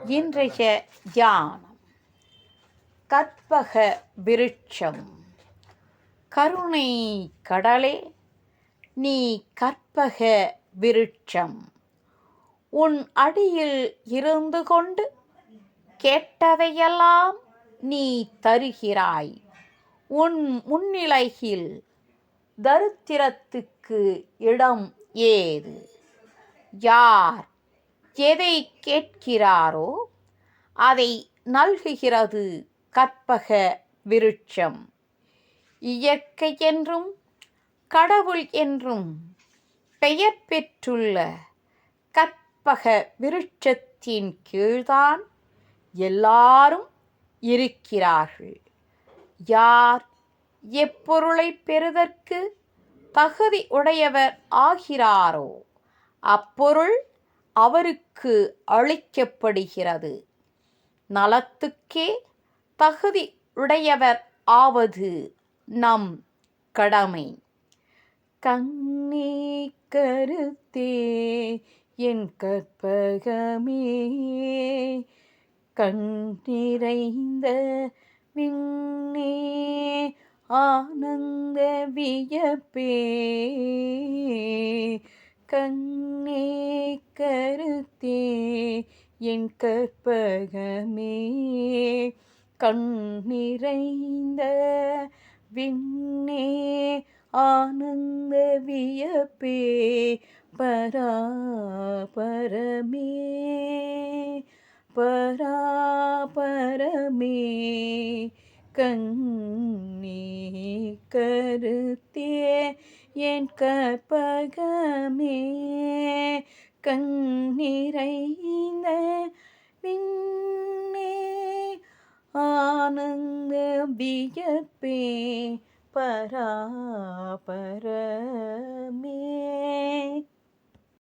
இன்றைய தியானம் கற்பக விருட்சம். கருணை கடலே நீ கற்பக விருட்சம், உன் அடியில் இருந்து கொண்டு கேட்டதையெல்லாம் நீ தருகிறாய். உன் முன்னிலையில் தரித்திரத்துக்கு இடம் ஏது? யார் எதை கேட்கிறாரோ அதை நல்குகிறது கற்பக விருட்சம். இயற்கை என்றும் கடவுள் என்றும் பெயர் பெற்றுள்ள கற்பக விருட்சத்தின் கீழ்தான் எல்லாரும் இருக்கிறார்கள். யார் எப்பொருளை பெறுதற்கு தகுதி உடையவர் ஆகிறாரோ அப்பொருள் அவருக்கு அளிக்கப்படுகிறது. நலத்துக்கே தகுதி உடையவர் ஆவது நம் கடமை. கண்ணே கருத்தே என் கற்பகமே, கண்ணிறைந்த விண்ணே ஆனந்த வியப்பே, கண்ணே கருத்தே என் கற்பகமே, கண்ணிறைந்த விண்ணே ஆனந்த வியப்பே, பராபரமே பராபரமே, கண்ணே கருத்தே என் கற்பகமே, கண்ணிறைந்த விண்ணே ஆனந்த வியப்பே, பராபரமே.